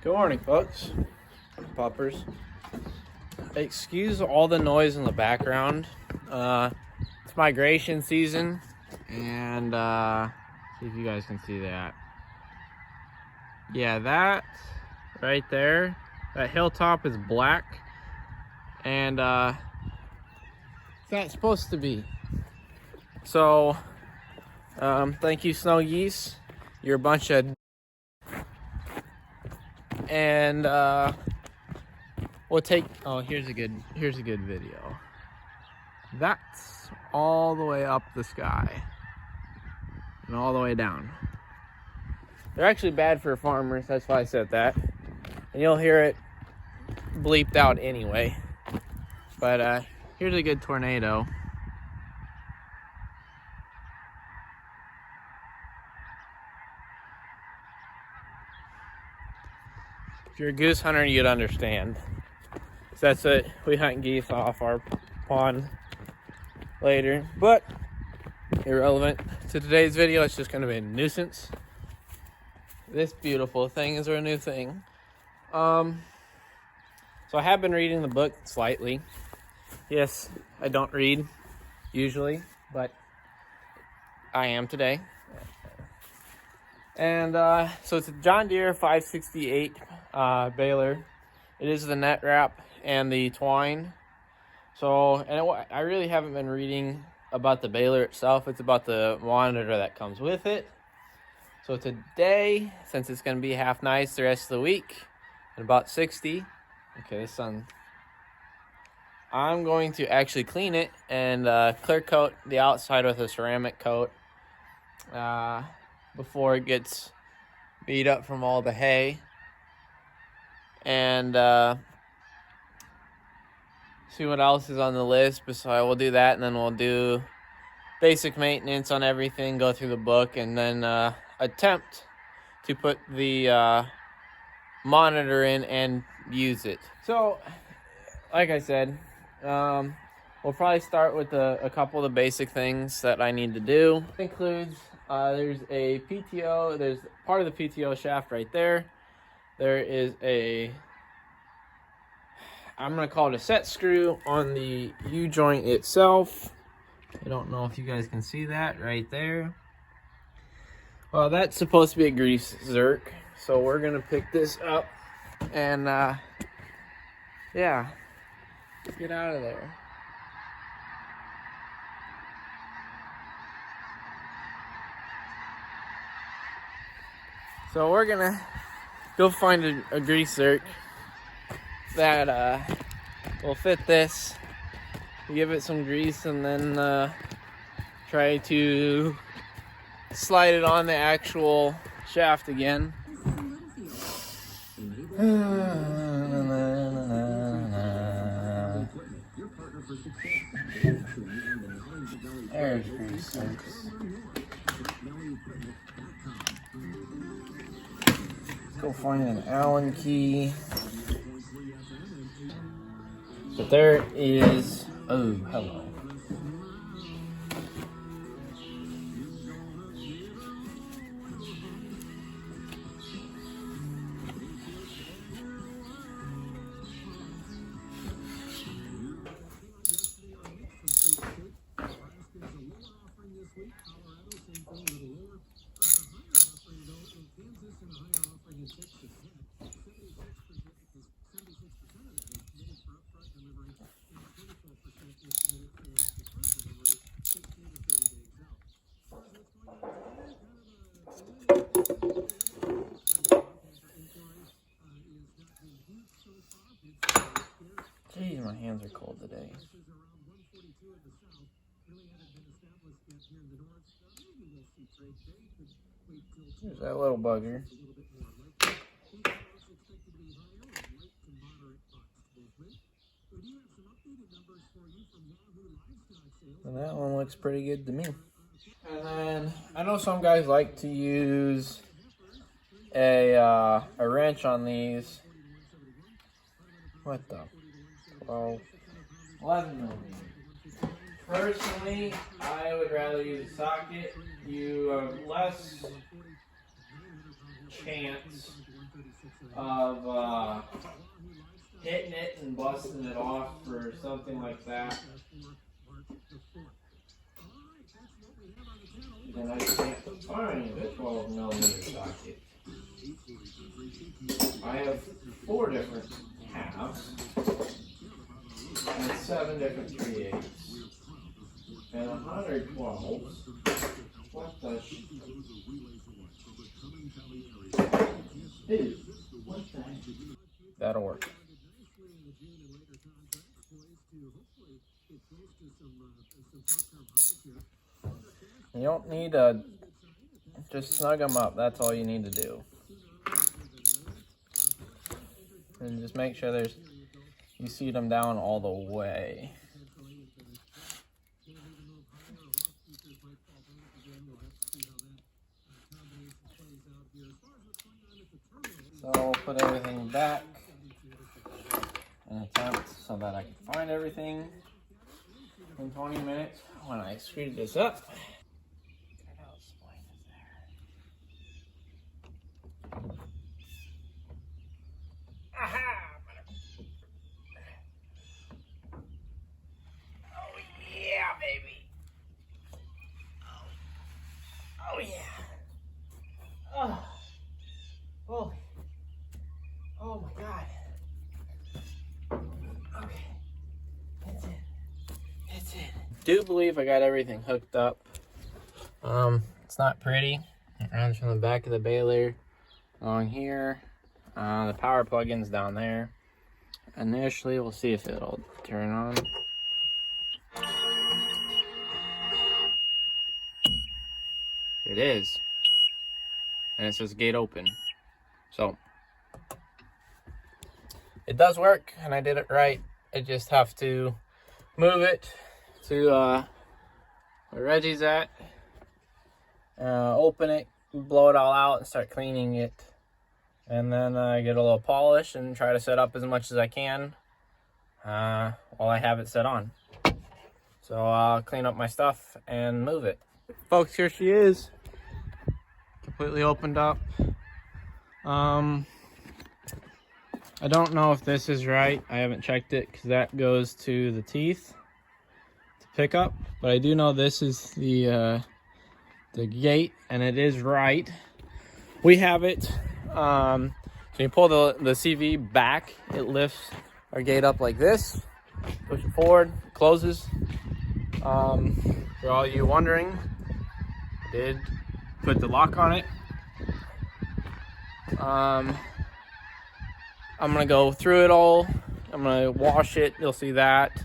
Good morning, folks. Puppers. Excuse all the noise in the background. It's migration season, and see if you guys can see that. Yeah, that right there, that hilltop is black, and it's not supposed to be. So, thank you, snow geese. You're a bunch of, and we'll take. Oh, here's a good video. That's all the way up the sky and all the way down. They're actually bad for farmers. That's why I said that. And you'll hear it bleeped out anyway. But here's a good tornado. If you're a goose hunter, you'd understand. So that's it. We hunt geese off our pond later. But irrelevant to today's video. It's just going to be a nuisance. This beautiful thing is our new thing. So I have been reading the book slightly. Yes, I don't read usually, but I am today. And so it's a John Deere 568 baler. It is the net wrap and the twine. So, and I really haven't been reading about the baler itself. It's about the monitor that comes with it. So today, since it's going to be half nice the rest of the week, at about 60, okay, the sun, I'm going to actually clean it and clear coat the outside with a ceramic coat before it gets beat up from all the hay. And see what else is on the list. So we'll do that, and then we'll do basic maintenance on everything, go through the book, and then attempt to put the monitor in and use it. So, like I said, we'll probably start with a couple of the basic things that I need to do. It includes, there's a PTO, there's part of the PTO shaft right there. There is I'm going to call it a set screw on the U-joint itself. I don't know if you guys can see that right there. Well, that's supposed to be a grease zerk. So we're going to pick this up and, yeah, get out of there. So we're going to go find a grease zerk that will fit this. Give it some grease and then try to slide it on the actual shaft again. There's grease zerks. Let's go find an Allen key. But there is, oh, hello. Jeez, my hands are cold today. There's that little bugger. And that one looks pretty good to me. And then I know some guys like to use a wrench on these. What the? 12, 11 millimeters. Personally, I would rather use a socket. You have less chance of hitting it and busting it off or something like that. And I can't find a 12mm socket. I have 4 different halves and 7 different 3/8 and 112. What the dude, what the heck? That'll work. You don't need to just snug them up. That's all you need to do. And just make sure you seat them down all the way. So I'll put everything back in attempt so that I can find everything in 20 minutes when I speed this up. Oh yeah. Oh. Oh my God. Okay. That's it. That's it. Do believe I got everything hooked up. It's not pretty. It runs from the back of the baler along here. The power plug-in's down there. Initially, we'll see if it'll turn on. It is. And it says gate open. So it does work, and I did it right. I just have to move it to where Reggie's at, open it, blow it all out, and start cleaning it. And then get a little polish and try to set up as much as I can while I have it set on. So I'll clean up my stuff and move it. Folks, here she is. Completely opened up. I don't know if this is right. I haven't checked it because that goes to the teeth to pick up. But I do know this is the gate, and it is right. We have it. So you pull the CV back, it lifts our gate up like this. Push it forward, closes. For all you wondering, I did put the lock on it. I'm gonna go through it all. I'm gonna wash it. You'll see that.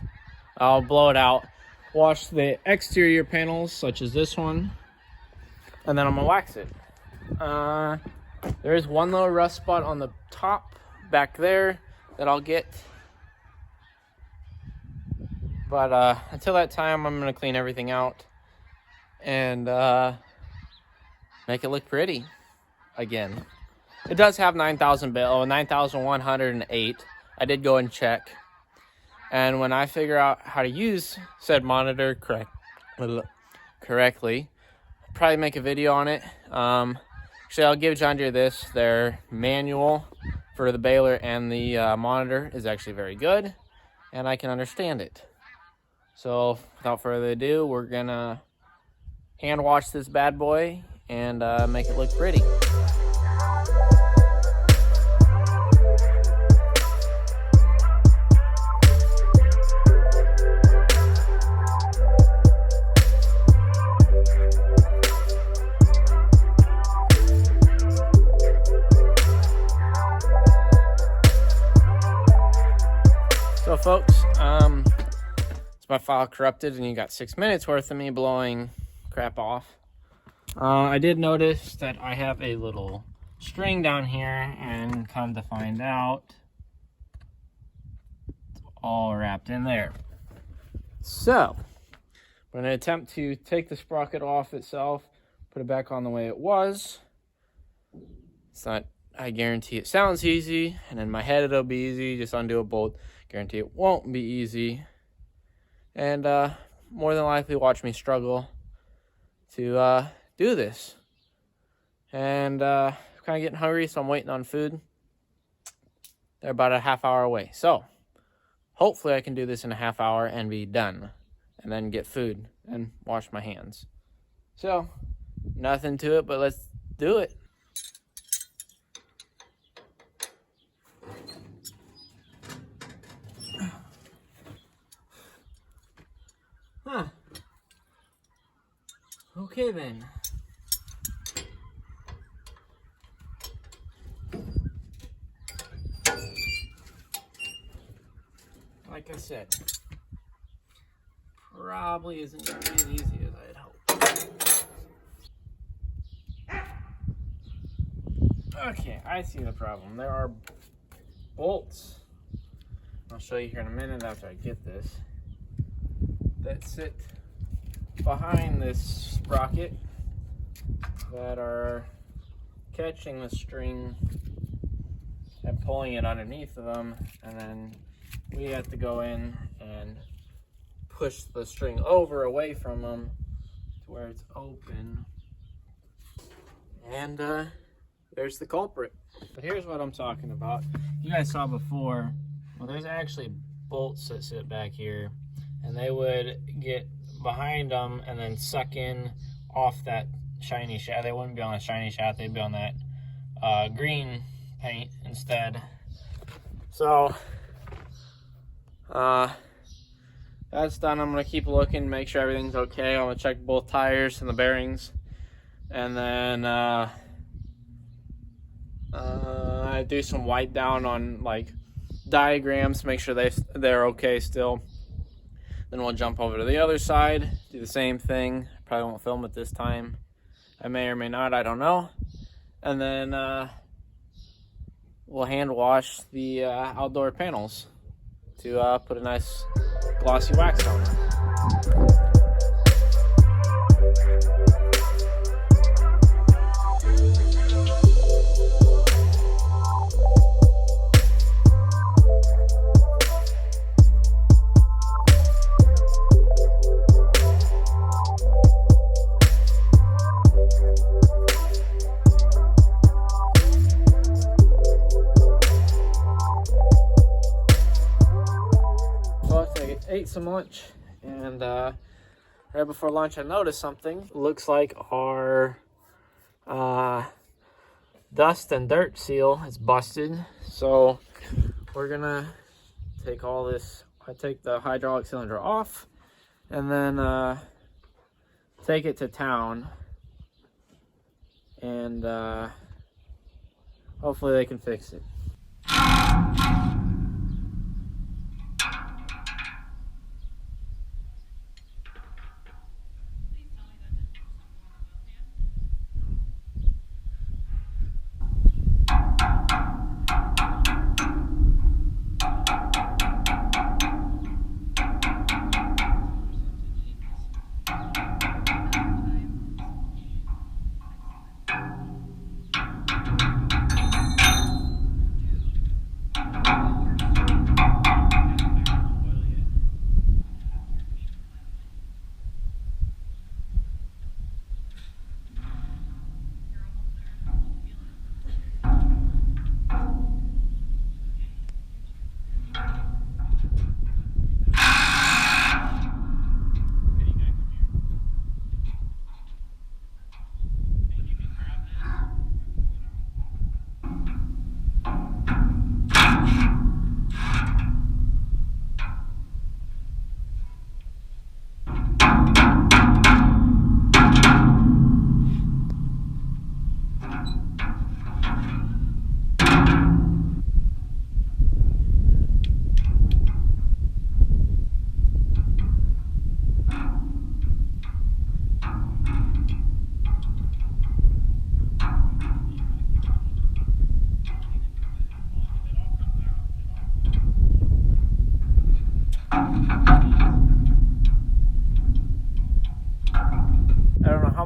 I'll blow it out. Wash the exterior panels, such as this one, and then I'm gonna wax it. There is one little rust spot on the top back there that I'll get. But until that time, I'm gonna clean everything out and make it look pretty again. It does have 9,108. I did go and check. And when I figure out how to use said monitor correctly, I'll probably make a video on it. Actually, I'll give John Deere this. Their manual for the baler and the monitor is actually very good, and I can understand it. So without further ado, we're gonna hand wash this bad boy and make it look pretty. So folks, it's my file corrupted and you got 6 minutes worth of me blowing crap off. I did notice that I have a little string down here, and come to find out, it's all wrapped in there. So, I'm going to attempt to take the sprocket off itself, put it back on the way it was. It's not, I guarantee it sounds easy, and in my head it'll be easy, just undo a bolt. Guarantee it won't be easy. And more than likely watch me struggle to do this. And kind of getting hungry, so I'm waiting on food. They're about a half hour away. So hopefully I can do this in a half hour and be done, and then get food and wash my hands. So nothing to it, but let's do it. Huh. Okay then. Like I said, probably isn't going to be as easy as I had hoped. Okay, I see the problem. There are bolts, I'll show you here in a minute after I get this, that sit behind this sprocket that are catching the string and pulling it underneath of them, and then we have to go in and push the string over away from them to where it's open, and there's the culprit. But here's what I'm talking about. You guys saw before, well, there's actually bolts that sit back here, and they would get behind them and then suck in off that shiny shaft. They wouldn't be on a shiny shaft, they'd be on that green paint instead. So that's done. I'm gonna keep looking, make sure everything's okay. I'm gonna check both tires and the bearings, and then I do some wipe down on like diagrams, make sure they're okay still. Then we'll jump over to the other side, do the same thing. Probably won't film it this time. I may or may not, I don't know. And then we'll hand wash the outdoor panels to put a nice glossy wax on them. Ate some lunch, and right before lunch I noticed something. Looks like our dust and dirt seal is busted, so we're gonna take all this. I take the hydraulic cylinder off and then take it to town, and hopefully they can fix it.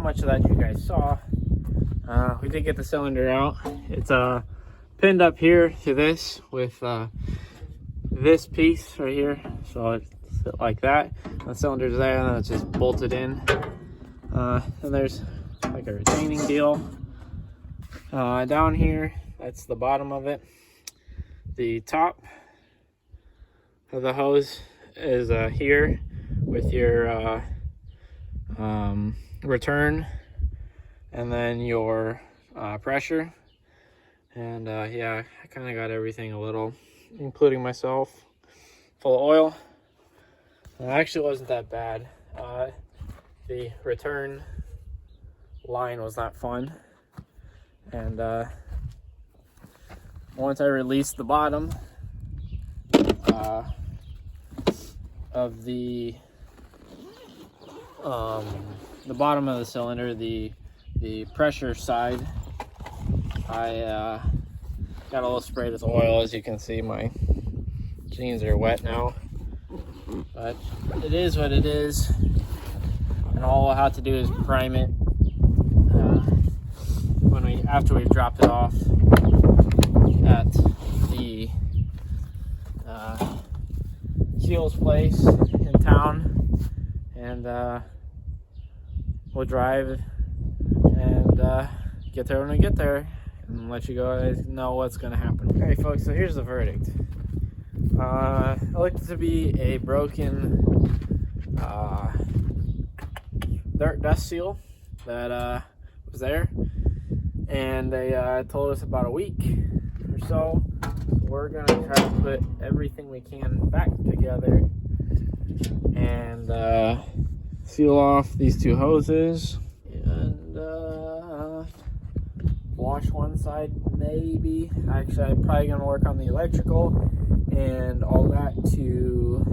Much of that you guys saw. We did get the cylinder out. It's pinned up here to this with this piece right here, so it's like that. The cylinder's there, and then it's just bolted in. And there's like a retaining deal down here. That's the bottom of it. the top of the hose is here with your return, and then your pressure. And yeah, I kind of got everything a little, including myself, full of oil. It actually wasn't that bad. The return line was not fun, and once I released the bottom of the bottom of the cylinder, the pressure side, I got a little sprayed with oil. As you can see, my jeans are wet now, but it is what it is, and all I have to do is prime it after we've dropped it off at the Keel's place in town, and we'll drive and get there when we get there and let you guys know what's going to happen. Okay folks, so here's the verdict. It looked to be a broken dirt dust seal that was there, and they told us about a week or so. We're gonna try to put everything we can back together and seal off these two hoses and wash one side maybe. Actually, I'm probably gonna work on the electrical and all that to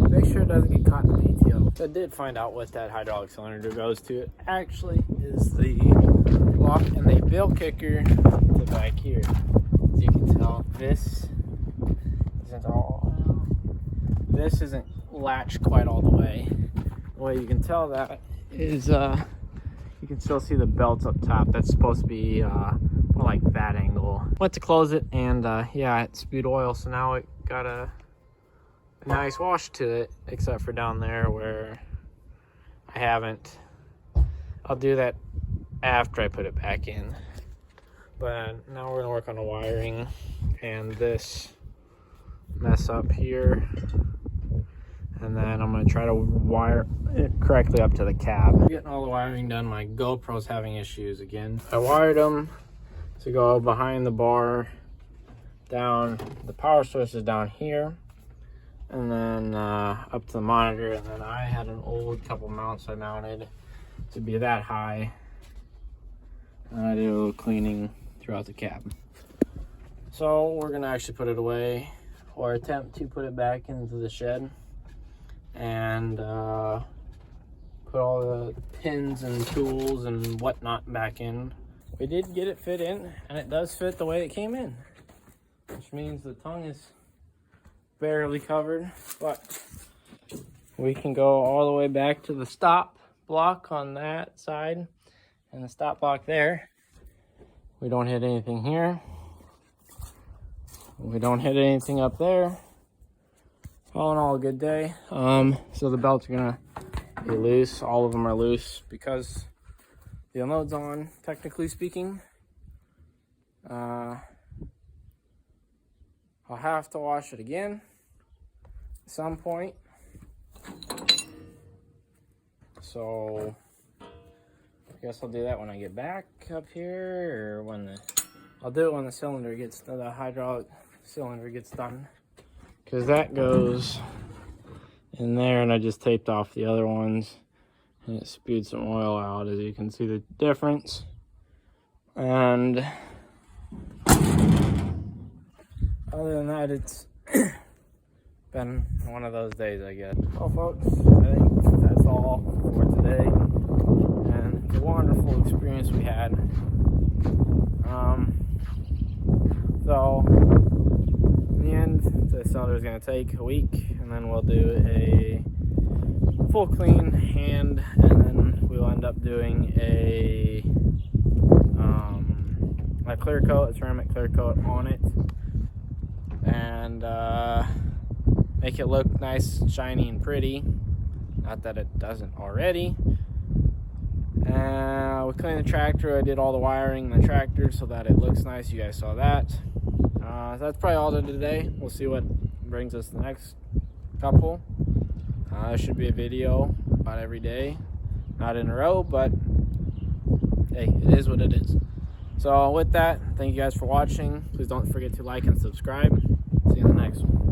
make sure it doesn't get caught in the PTO. So I did find out what that hydraulic cylinder goes to. It actually is the lock and the bill kicker to back here. As you can tell, this isn't latched quite all the way. The way you can tell that is you can still see the belts up top. That's supposed to be more like that angle. Went to close it, and yeah, it spewed oil, so now it got a nice wash to it, except for down there where I haven't. I'll do that after I put it back in. But now we're gonna work on the wiring and this mess up here, and then I'm gonna try to wire it correctly up to the cab. Getting all the wiring done. My GoPro's having issues again. I wired them to go behind the bar down. The power source is down here, and then up to the monitor, and then I had an old couple mounts I mounted to be that high, and I did a little cleaning throughout the cab. So we're gonna actually put it away, or attempt to put it back into the shed, and put all the pins and tools and whatnot back in. We did get it fit in, and it does fit the way it came in, which means the tongue is barely covered, but we can go all the way back to the stop block on that side and the stop block there. We don't hit anything here. We don't hit anything up there. All in all, a good day. So the belts are gonna be loose. All of them are loose because the unload's on, technically speaking. I'll have to wash it again at some point. So I guess I'll do that when I get back up here, or when I'll do it when the hydraulic cylinder gets done, because that goes in there, and I just taped off the other ones, and it spewed some oil out, as you can see the difference. And other than that, it's been one of those days, I guess. Well folks, I think that's all for today, and the wonderful experience we had. So in the end, the cylinder is going to take a week, and then we'll do a full clean hand, and then we'll end up doing a clear coat, a ceramic clear coat on it, and make it look nice, shiny, and pretty. Not that it doesn't already. We cleaned the tractor. I did all the wiring in the tractor so that it looks nice. You guys saw that. That's probably all done today. We'll see what brings us the next couple. There should be a video about every day. Not in a row, but hey, it is what it is. So with that, thank you guys for watching. Please don't forget to like and subscribe. See you in the next one.